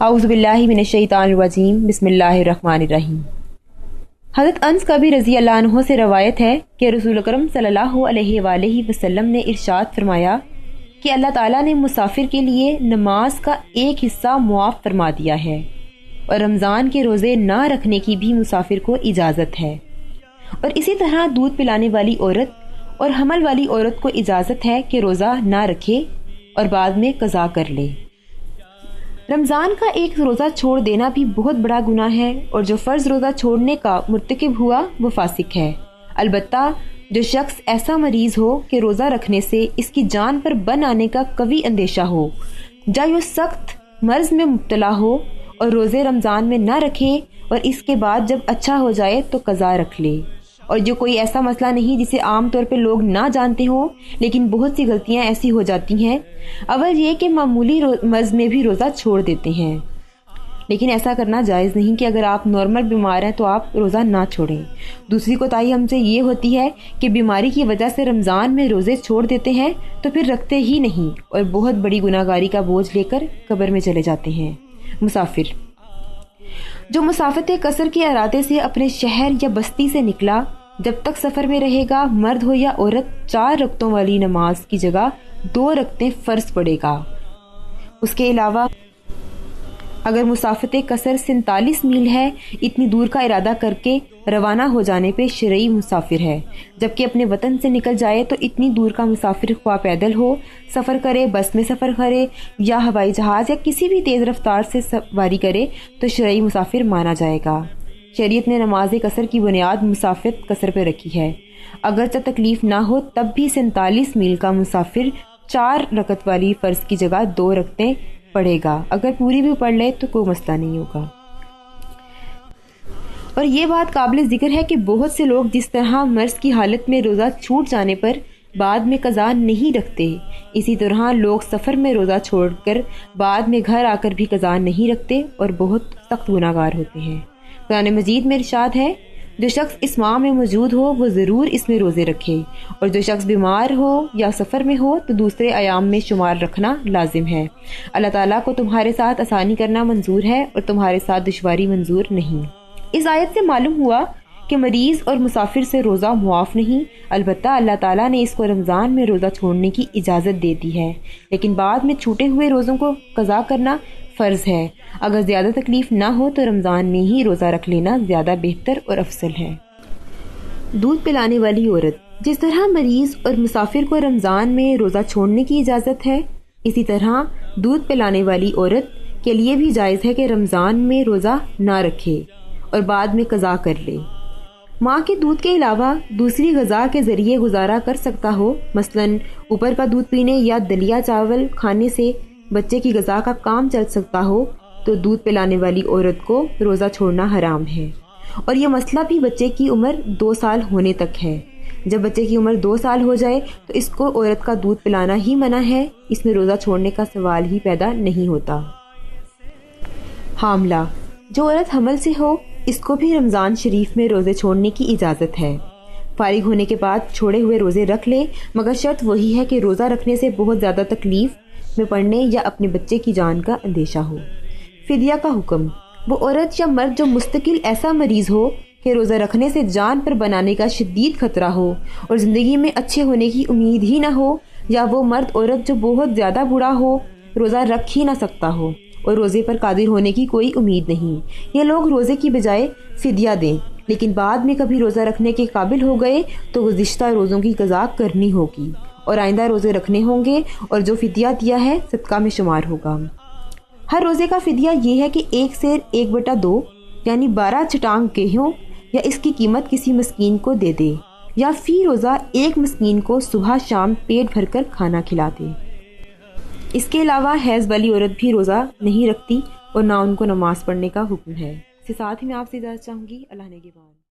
اعوذ باللہ من الشیطان الرجیم بسم اللہ الرحمن الرحیم۔ حضرت انس کبیر رضی اللہ عنہ سے روایت ہے کہ رسول اکرم صلی اللہ علیہ وآلہ وسلم نے ارشاد فرمایا کہ اللہ تعالیٰ نے مسافر کے لیے نماز کا ایک حصہ معاف فرما دیا ہے، اور رمضان کے روزے نہ رکھنے کی بھی مسافر کو اجازت ہے، اور اسی طرح دودھ پلانے والی عورت اور حمل والی عورت کو اجازت ہے کہ روزہ نہ رکھے اور بعد میں قضا کر لے۔ رمضان کا ایک روزہ چھوڑ دینا بھی بہت بڑا گناہ ہے، اور جو فرض روزہ چھوڑنے کا مرتکب ہوا وہ فاسق ہے۔ البتہ جو شخص ایسا مریض ہو کہ روزہ رکھنے سے اس کی جان پر بن آنے کا قوی اندیشہ ہو، یا یہ سخت مرض میں مبتلا ہو اور روزے رمضان میں نہ رکھے اور اس کے بعد جب اچھا ہو جائے تو قضا رکھ لے، اور جو کوئی ایسا مسئلہ نہیں جسے عام طور پہ لوگ نہ جانتے ہوں لیکن بہت سی غلطیاں ایسی ہو جاتی ہیں۔ اول یہ کہ معمولی مرض میں بھی روزہ چھوڑ دیتے ہیں، لیکن ایسا کرنا جائز نہیں کہ اگر آپ نارمل بیمار ہیں تو آپ روزہ نہ چھوڑیں۔ دوسری کوتاہی ہم سے یہ ہوتی ہے کہ بیماری کی وجہ سے رمضان میں روزے چھوڑ دیتے ہیں تو پھر رکھتے ہی نہیں اور بہت بڑی گناہ گاری کا بوجھ لے کر قبر میں چلے جاتے ہیں۔ مسافر جو مسافت قصر کے ارادے سے اپنے شہر یا بستی سے نکلا، جب تک سفر میں رہے گا مرد ہو یا عورت 4 رکعتوں والی نماز کی جگہ 2 رکعتیں فرض پڑے گا۔ اس کے علاوہ اگر مسافت قصر 47 میل ہے، اتنی دور کا ارادہ کر کے روانہ ہو جانے پہ شرعی مسافر ہے، جبکہ اپنے وطن سے نکل جائے تو اتنی دور کا مسافر خواہ پیدل ہو، سفر کرے، بس میں سفر کرے یا ہوائی جہاز یا کسی بھی تیز رفتار سے سواری کرے تو شرعی مسافر مانا جائے گا۔ شریعت نے نماز قصر کی بنیاد مسافت قصر پہ رکھی ہے۔ اگرچہ تکلیف نہ ہو تب بھی 47 میل کا مسافر 4 رکعت والی فرض کی جگہ 2 رکعتیں پڑھے گا۔ اگر پوری بھی پڑھ لے تو کوئی مسئلہ نہیں ہوگا۔ اور یہ بات قابل ذکر ہے کہ بہت سے لوگ جس طرح مرض کی حالت میں روزہ چھوٹ جانے پر بعد میں قضا نہیں رکھتے، اسی طرح لوگ سفر میں روزہ چھوڑ کر بعد میں گھر آ کر بھی قضا نہیں رکھتے اور بہت سخت گناہ گار ہوتے ہیں۔ قرآن مجید میں ارشاد ہے، جو شخص اس ماہ میں موجود ہو وہ ضرور اس میں روزے رکھے، اور جو شخص بیمار ہو یا سفر میں ہو تو دوسرے ایام میں شمار رکھنا لازم ہے۔ اللہ تعالیٰ کو تمہارے ساتھ آسانی کرنا منظور ہے اور تمہارے ساتھ دشواری منظور نہیں۔ اس آیت سے معلوم ہوا کہ مریض اور مسافر سے روزہ معاف نہیں، البتہ اللہ تعالیٰ نے اس کو رمضان میں روزہ چھوڑنے کی اجازت دے دی ہے، لیکن بعد میں چھوٹے ہوئے روزوں کو قضا کرنا فرض ہے۔ اگر زیادہ تکلیف نہ ہو تو رمضان میں ہی روزہ رکھ لینا زیادہ بہتر اور افضل ہے۔ دودھ پلانے والی عورت جس طرح مریض اور مسافر کو رمضان میں روزہ چھوڑنے کی اجازت ہے، اسی طرح دودھ پلانے والی عورت کے لیے بھی جائز ہے کہ رمضان میں روزہ نہ رکھے اور بعد میں قضا کر لے۔ ماں کے دودھ کے علاوہ دوسری غذا کے ذریعے گزارا کر سکتا ہو، مثلاً اوپر کا دودھ پینے یا دلیا چاول کھانے سے بچے کی غذا کا کام چل سکتا ہو، تو دودھ پلانے والی عورت کو روزہ چھوڑنا حرام ہے، اور یہ مسئلہ بھی بچے کی عمر 2 سال ہونے تک ہے۔ جب بچے کی عمر 2 سال ہو جائے تو اس کو عورت کا دودھ پلانا ہی منع ہے، اس میں روزہ چھوڑنے کا سوال ہی پیدا نہیں ہوتا۔ حاملہ جو عورت حمل سے ہو، اس کو بھی رمضان شریف میں روزے چھوڑنے کی اجازت ہے۔ فارغ ہونے کے بعد چھوڑے ہوئے روزے رکھ لے، مگر شرط وہی ہے کہ روزہ رکھنے سے بہت زیادہ تکلیف میں پڑنے یا اپنے بچے کی جان کا اندیشہ ہو۔ فدیہ کا حکم وہ عورت یا مرد جو مستقل ایسا مریض ہو کہ روزہ رکھنے سے جان پر بنانے کا شدید خطرہ ہو اور زندگی میں اچھے ہونے کی امید ہی نہ ہو، یا وہ مرد عورت جو بہت زیادہ بوڑھا ہو، روزہ رکھ ہی نہ سکتا ہو اور روزے پر قادر ہونے کی کوئی امید نہیں، یہ لوگ روزے کی بجائے فدیہ دیں، لیکن بعد میں کبھی روزہ رکھنے کے قابل ہو گئے تو گزشتہ روزوں کی قضا کرنی ہوگی اور آئندہ روزے رکھنے ہوں گے، اور جو فدیہ دیا ہے صدقہ میں شمار ہوگا۔ ہر روزے کا فدیہ یہ ہے کہ 1 سیر 1/2 یعنی 12 چٹانگ گیہوں یا اس کی قیمت کسی مسکین کو دے دے، یا فی روزہ 1 مسکین کو صبح شام پیٹ بھر کر کھانا کھلا دے۔ اس کے علاوہ حیض والی عورت بھی روزہ نہیں رکھتی اور نہ ان کو نماز پڑھنے کا حکم ہے۔ اس کے ساتھ ہی میں آپ سے اجازت چاہوں گی۔ اللہ نگہبان۔